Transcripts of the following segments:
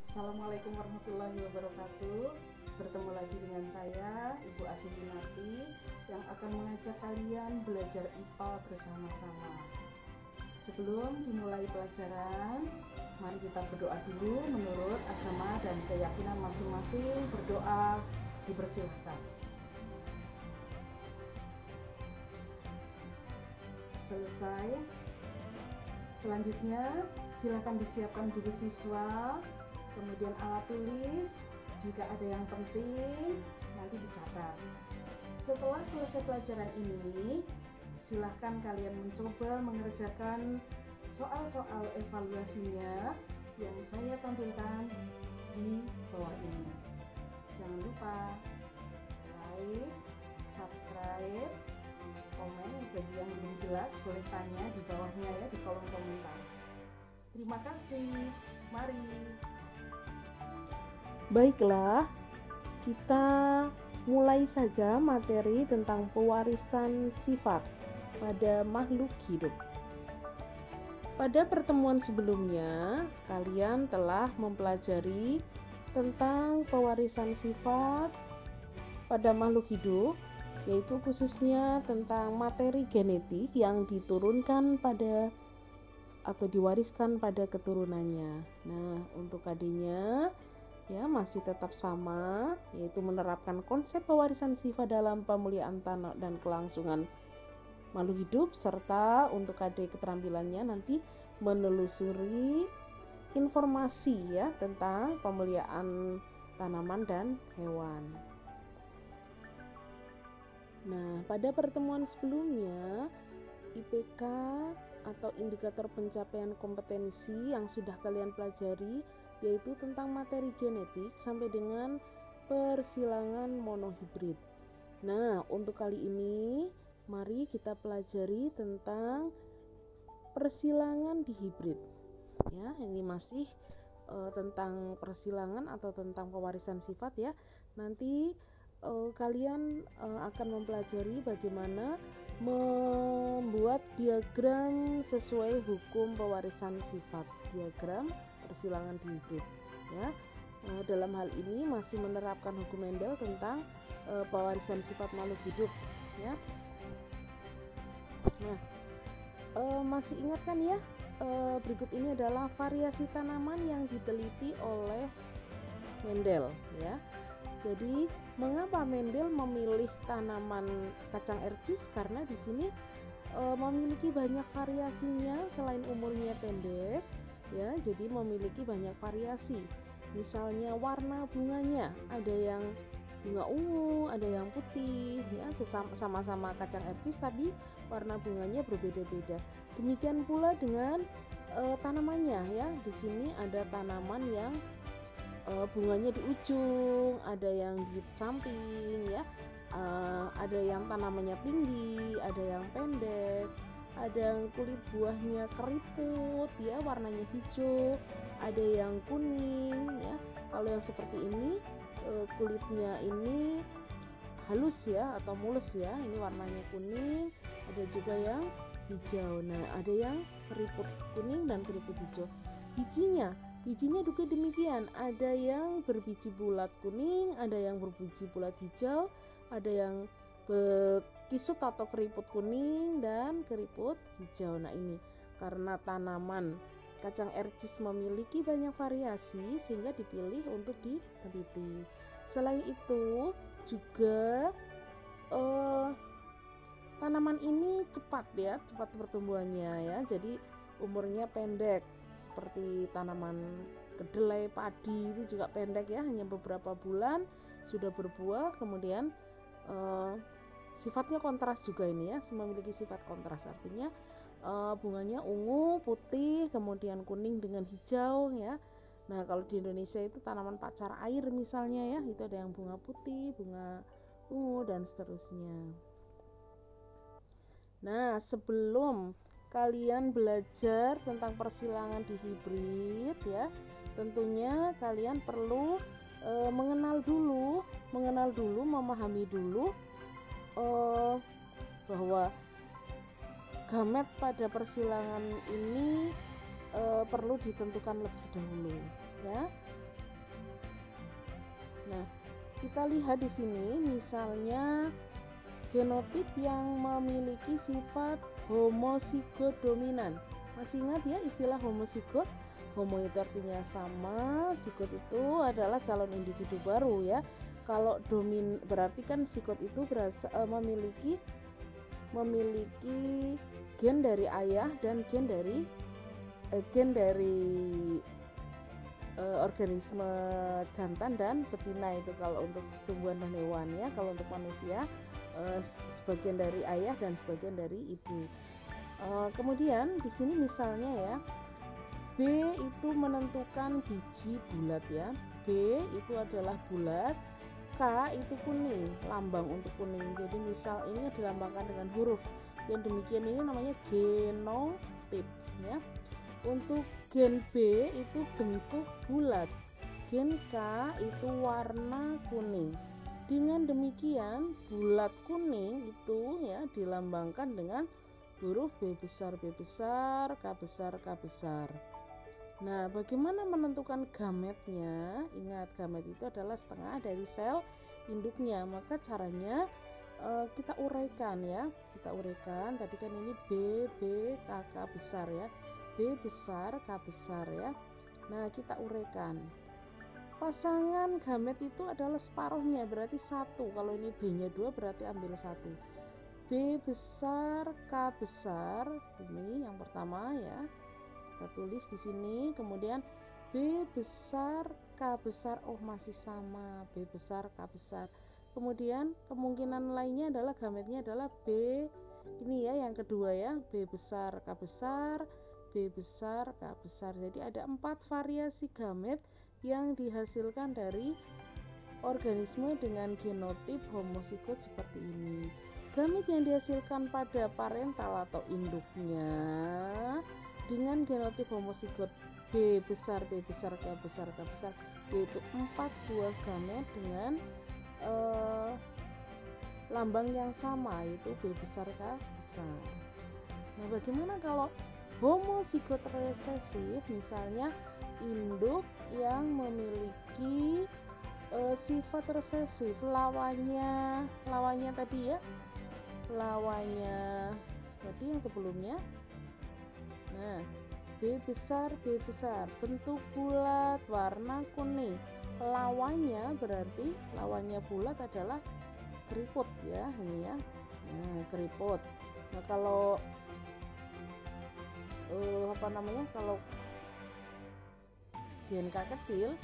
Assalamualaikum warahmatullahi wabarakatuh. Bertemu lagi dengan saya, Ibu Asifinarti, yang akan mengajak kalian belajar IPA bersama-sama. Sebelum dimulai pelajaran, mari kita berdoa dulu menurut agama dan keyakinan masing-masing. Berdoa dipersilahkan. Selesai. Selanjutnya, silakan disiapkan buku siswa, kemudian alat tulis. Jika ada yang penting, nanti dicatat. Setelah selesai pelajaran ini, silakan kalian mencoba mengerjakan soal-soal evaluasinya yang saya tampilkan di bawah ini. Jangan lupa like, subscribe, komen. Bagi yang belum jelas boleh tanya di bawahnya ya, di kolom komentar. Terima kasih. Mari. Baiklah, kita mulai saja materi tentang pewarisan sifat pada makhluk hidup. Pada pertemuan sebelumnya, kalian telah mempelajari tentang pewarisan sifat pada makhluk hidup, yaitu khususnya tentang materi genetik yang diturunkan pada atau diwariskan pada keturunannya. Nah, untuk adanya ya masih tetap sama, yaitu menerapkan konsep pewarisan sifat dalam pemulihan tanah dan kelangsungan makhluk hidup, serta untuk adik keterampilannya nanti menelusuri informasi ya tentang pemulihan tanaman dan hewan. Nah, pada pertemuan sebelumnya IPK atau indikator pencapaian kompetensi yang sudah kalian pelajari yaitu tentang materi genetik sampai dengan persilangan monohibrid. Nah, untuk kali ini mari kita pelajari tentang persilangan dihibrid. Ya, ini masih tentang persilangan atau tentang pewarisan sifat ya. Nanti kalian akan mempelajari bagaimana membuat diagram sesuai hukum pewarisan sifat, diagram persilangan dihibrid ya. Dalam hal ini masih menerapkan hukum Mendel tentang pewarisan sifat makhluk hidup ya. Nah, masih ingat kan ya, berikut ini adalah variasi tanaman yang diteliti oleh Mendel ya. Jadi mengapa Mendel memilih tanaman kacang ercis? Karena di sini memiliki banyak variasinya selain umurnya pendek ya, jadi memiliki banyak variasi. Misalnya warna bunganya, ada yang bunga ungu, ada yang putih ya, sama-sama kacang ercis tapi warna bunganya berbeda-beda. Demikian pula dengan tanamannya ya. Di sini ada tanaman yang bunganya di ujung, ada yang di samping ya, ada yang tanamannya tinggi, ada yang pendek, ada yang kulit buahnya keriput ya, warnanya hijau, ada yang kuning ya. Kalau yang seperti ini kulitnya ini halus ya atau mulus ya, ini warnanya kuning. Ada juga yang hijau. Nah, ada yang keriput kuning dan keriput hijau. Bijinya juga demikian, ada yang berbiji bulat kuning, ada yang berbiji bulat hijau, ada yang kisut atau keriput kuning dan keriput hijau. Nah, ini karena tanaman kacang ercis memiliki banyak variasi sehingga dipilih untuk diteliti. Selain itu juga tanaman ini cepat pertumbuhannya ya, jadi umurnya pendek. Seperti tanaman kedelai, padi itu juga pendek ya, hanya beberapa bulan sudah berbuah. Kemudian sifatnya kontras juga ini ya, memiliki sifat kontras, artinya bunganya ungu, putih, kemudian kuning dengan hijau ya. Nah, kalau di Indonesia itu tanaman pacar air misalnya ya, itu ada yang bunga putih, bunga ungu dan seterusnya. Nah, sebelum kalian belajar tentang persilangan dihibrid ya, tentunya kalian perlu mengenal dulu, memahami dulu bahwa gamet pada persilangan ini perlu ditentukan lebih dahulu ya. Nah, kita lihat di sini misalnya genotip yang memiliki sifat homozigot dominan. Masih ingat ya istilah homozigot? Homo itu artinya sama, zigot itu adalah calon individu baru ya. Kalau berarti kan zigot itu memiliki gen dari ayah dan gen dari organisme jantan dan betina itu kalau untuk tumbuhan dan hewan ya. Kalau untuk manusia sebagian dari ayah dan sebagian dari ibu. Kemudian di sini misalnya ya, B itu menentukan biji bulat ya. B itu adalah bulat, K itu kuning, lambang untuk kuning. Jadi misal ini dilambangkan dengan huruf yang demikian, ini namanya genotip ya. Untuk gen B itu bentuk bulat, gen K itu warna kuning. Dengan demikian bulat kuning itu ya dilambangkan dengan huruf B besar, B besar, K besar, K besar. Nah, bagaimana menentukan gametnya? Ingat, gamet itu adalah setengah dari sel induknya. Maka caranya kita uraikan ya. Kita uraikan, tadi kan ini B, K, K besar ya. B besar, K besar ya. Nah, kita uraikan. Pasangan gamet itu adalah separuhnya, berarti 1. Kalau ini B-nya 2, berarti ambil 1. B besar, K besar. Ini yang pertama ya. Kita tulis di sini, kemudian B besar, K besar, oh masih sama, B besar, K besar. Kemudian kemungkinan lainnya adalah gametnya adalah B, ini ya yang kedua ya, B besar, K besar, B besar, K besar. Jadi ada 4 variasi gamet yang dihasilkan dari organisme dengan genotip homozigot seperti ini. Gamet yang dihasilkan pada parental atau induknya dengan genotip homozigot B besar, B besar, K besar, K besar, yaitu 4 buah gamet dengan lambang yang sama, yaitu B besar, K besar. Nah, bagaimana kalau homozigot resesif, misalnya induk yang memiliki sifat resesif, lawannya tadi ya, lawannya tadi yang sebelumnya. Nah, B besar, bentuk bulat, warna kuning. Lawannya berarti lawannya bulat adalah keriput ya, ini ya. Nah, keriput. Nah, kalau kalau gen K kecil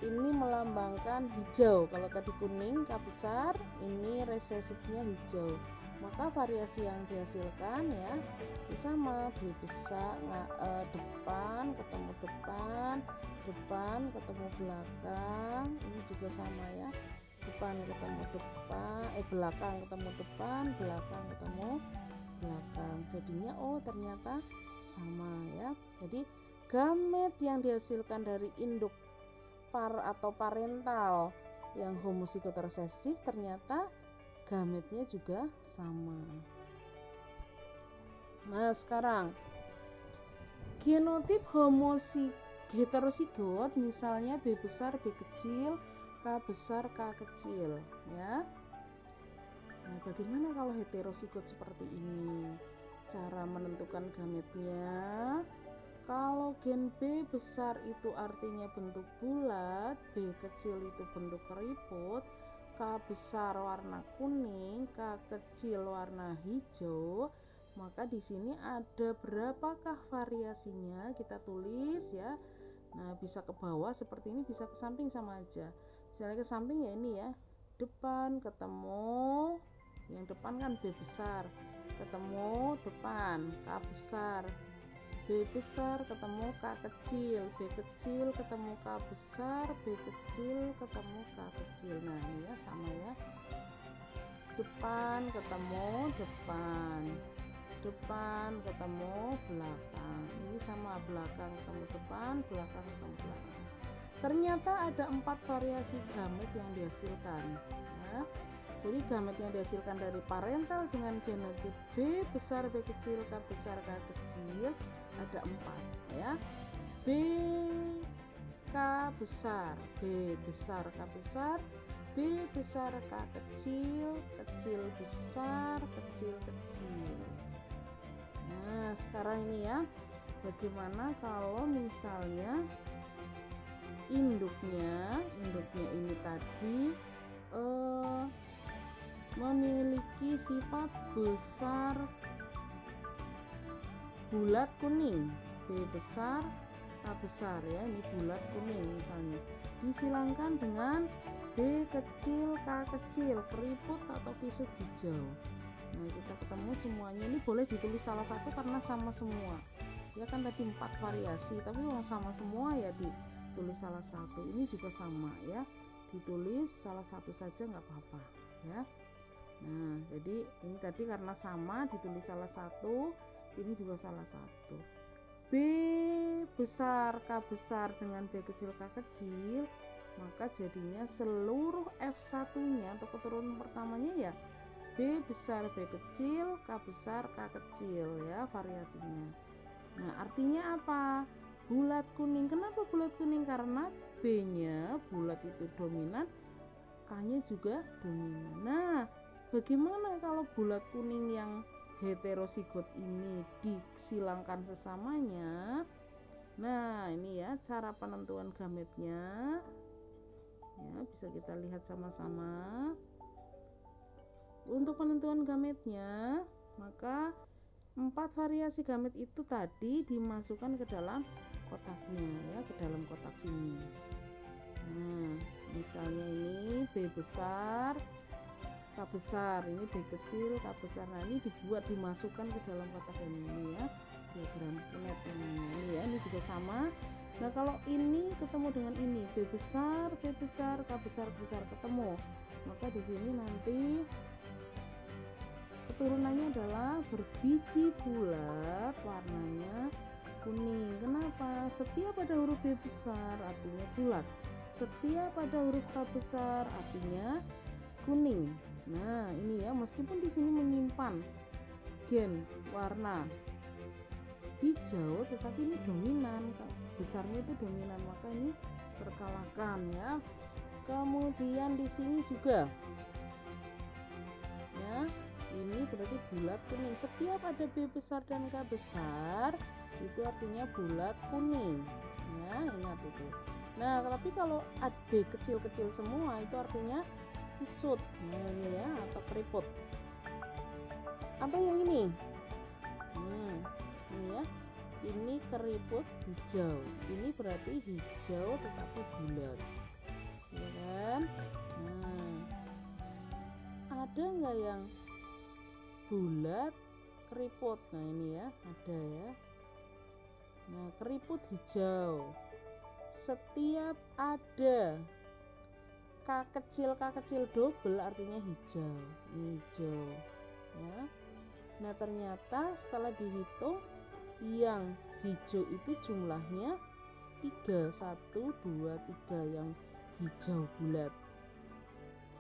ini melambangkan hijau. Kalau tadi kuning, K besar, ini resesifnya hijau. Maka variasi yang dihasilkan ya sama, B besar, depan ketemu depan ketemu belakang, ini juga sama ya, depan ketemu depan, belakang ketemu depan, belakang ketemu belakang. Jadinya oh ternyata sama ya. Jadi gamet yang dihasilkan dari induk atau parental yang homozigot resesif ternyata gametnya juga sama. Nah, sekarang genotip heterozigot misalnya B besar, B kecil, K besar, K kecil ya. Nah, bagaimana kalau heterozigot seperti ini? Cara menentukan gametnya, kalau gen B besar itu artinya bentuk bulat, B kecil itu bentuk keriput, K besar warna kuning, K kecil warna hijau, maka di sini ada berapakah variasinya? Kita tulis ya. Nah, bisa ke bawah seperti ini, bisa ke samping sama aja. Misalnya ke samping ya ini ya, depan ketemu, yang depan kan B besar, ketemu depan, K besar, B besar ketemu K kecil, B kecil ketemu K besar, B kecil ketemu K kecil. Nah, ini ya sama ya. Depan ketemu depan, depan ketemu belakang. Ini sama, belakang ketemu depan, belakang ketemu belakang. Ternyata ada 4 variasi gamet yang dihasilkan ya. Jadi gamet yang dihasilkan dari parental dengan genotip B besar, B kecil, K besar, K kecil ada 4 ya. B K besar, B besar, K besar, B besar, K kecil, kecil besar, kecil kecil. Nah, sekarang ini ya, bagaimana kalau misalnya induknya ini tadi memiliki sifat besar bulat kuning, B besar, K besar ya, ini bulat kuning misalnya, disilangkan dengan B kecil, K kecil, keriput atau kisut hijau. Nah, kita ketemu semuanya, ini boleh ditulis salah satu karena sama semua ya, kan tadi 4 variasi, tapi kalau sama semua ya ditulis salah satu. Ini juga sama ya, ditulis salah satu saja nggak apa-apa ya. Nah, jadi ini tadi karena sama ditulis salah satu, ini juga salah satu. B besar, K besar dengan B kecil, K kecil, maka jadinya seluruh F1-nya atau keturunan pertamanya ya B besar, B kecil, K besar, K kecil ya variasinya. Nah, artinya apa? Bulat kuning. Kenapa bulat kuning? Karena B-nya bulat itu dominan, K-nya juga dominan. Nah, bagaimana kalau bulat kuning yang heterosigot ini disilangkan sesamanya? Nah, ini ya cara penentuan gametnya. Ya, bisa kita lihat sama-sama. Untuk penentuan gametnya, maka 4 variasi gamet itu tadi dimasukkan ke dalam kotaknya ya, ke dalam kotak sini. Nah, misalnya ini B besar, K besar, ini B kecil, K besar. Nah, ini dimasukkan ke dalam kotak ini ya, diagram Punnett ini ya, ini juga sama. Nah, kalau ini ketemu dengan ini B besar, B besar, K besar, K besar ketemu, maka di sini nanti keturunannya adalah berbiji bulat, warnanya kuning. Kenapa? Setiap ada huruf B besar artinya bulat, setiap ada huruf K besar artinya kuning. Nah, ini ya, meskipun di sini menyimpan gen warna hijau, tetapi ini dominan, besarnya itu dominan, maka ini terkalahkan ya. Kemudian di sini juga ya, ini berarti bulat kuning. Setiap ada B besar dan K besar itu artinya bulat kuning ya, ingat itu. Nah, tapi kalau B kecil-kecil semua itu artinya kisut. Nah, ini ya, atau keriput. Atau yang ini ini ya, ini keriput hijau. Ini berarti hijau tetapi bulat ya kan. Nah, ada nggak yang bulat keriput? Nah, ini ya, ada ya. Nah, keriput hijau, setiap ada K kecil double artinya hijau, ini hijau ya. Nah, ternyata setelah dihitung yang hijau itu jumlahnya 3, 1, 2, 3 yang hijau bulat.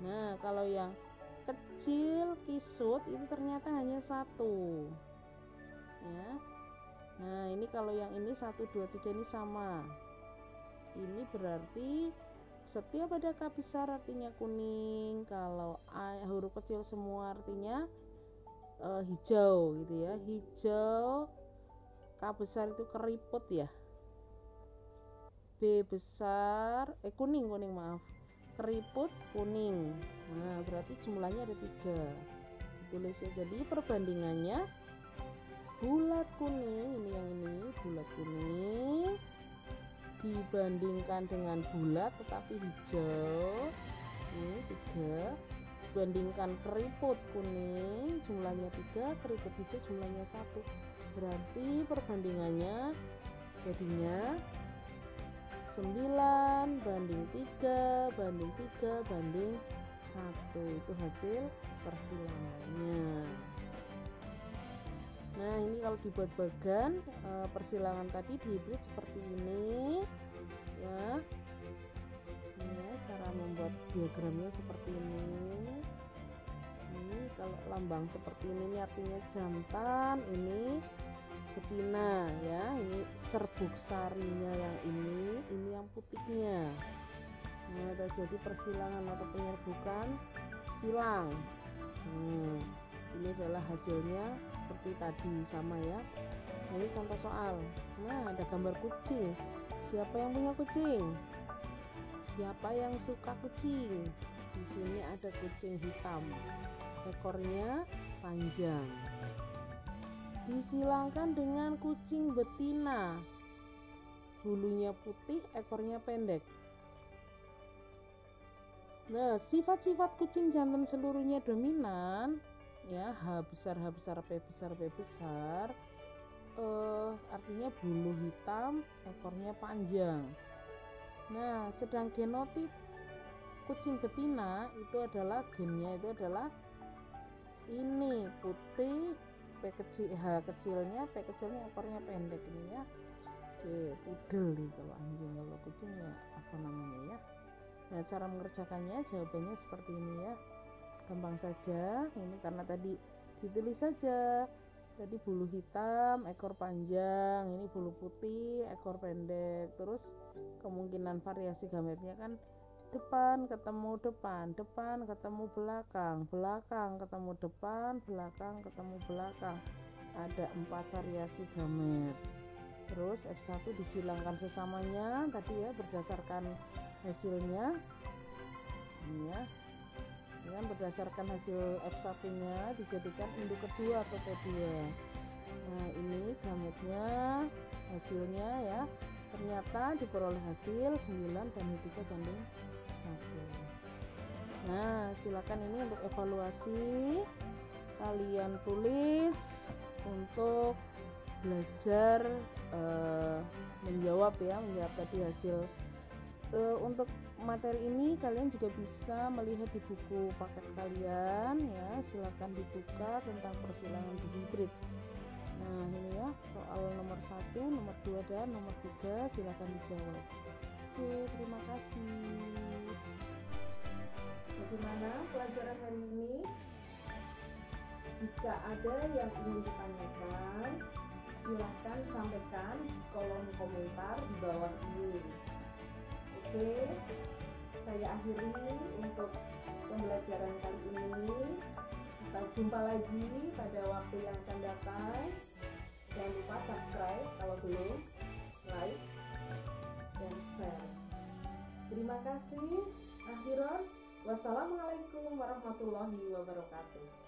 Nah, kalau yang kecil kisut itu ternyata hanya 1 ya. Nah, ini kalau yang ini 1, 2, 3 ini sama. Ini berarti setiap ada K besar artinya kuning, kalau huruf kecil semua artinya hijau gitu ya. Hijau, K besar itu keriput ya. B besar kuning maaf, keriput kuning. Nah, berarti jumlahnya ada 3, ditulis ya. Jadi perbandingannya bulat kuning, ini yang ini bulat kuning dibandingkan dengan bulat tetapi hijau, ini 3, dibandingkan keriput kuning jumlahnya 3, keriput hijau jumlahnya 1. Berarti perbandingannya jadinya 9 banding 3 banding 3 banding 1, itu hasil persilangannya. Nah, ini kalau dibuat bagan persilangan tadi dihibrid seperti ini ya. Ini ya, cara membuat diagramnya seperti ini. Ini kalau lambang seperti ini artinya jantan, ini betina ya. Ini serbuk sarinya yang ini yang putih terjadi persilangan atau penyerbukan silang. Ini adalah hasilnya seperti tadi, sama ya. Nah, ini contoh soal. Nah, ada gambar kucing. Siapa yang punya kucing? Siapa yang suka kucing? Di sini ada kucing hitam, ekornya panjang. Disilangkan dengan kucing betina, bulunya putih, ekornya pendek. Nah, sifat-sifat kucing jantan seluruhnya dominan, ya, H besar, P besar, P besar. Artinya bulu hitam, ekornya panjang. Nah, sedang genotip kucing betina itu adalah gennya itu adalah ini putih, P kecil, H kecilnya, P kecilnya, ekornya pendek ini ya. Oke, pudel nih kalau anjing, kalau kucing ya apa namanya ya. Nah, cara mengerjakannya jawabannya seperti ini ya. Gampang saja. Ini karena tadi ditulis saja. Tadi bulu hitam, ekor panjang, ini bulu putih, ekor pendek. Terus kemungkinan variasi gametnya kan depan ketemu depan, depan ketemu belakang, belakang ketemu depan, belakang ketemu belakang. Ada 4 variasi gamet. Terus F1 disilangkan sesamanya tadi ya, berdasarkan hasilnya. Ini ya. Dengan berdasarkan hasil F1 nya dijadikan induk kedua atau P2. Nah, ini gametnya, hasilnya ya, ternyata diperoleh hasil 9:3:1. Nah, silakan ini untuk evaluasi, kalian tulis untuk belajar menjawab tadi hasil. Untuk materi ini kalian juga bisa melihat di buku paket kalian ya, silakan dibuka tentang persilangan di hibrid. Nah, ini ya soal nomor 1, nomor 2 dan nomor 3 silakan dijawab. Oke, terima kasih. Bagaimana pelajaran hari ini? Jika ada yang ingin ditanyakan, silakan sampaikan di kolom komentar di bawah ini. Oke, saya akhiri untuk pembelajaran kali ini. Kita jumpa lagi pada waktu yang akan datang. Jangan lupa subscribe kalau belum, like, dan share. Terima kasih. Akhiran, wassalamualaikum warahmatullahi wabarakatuh.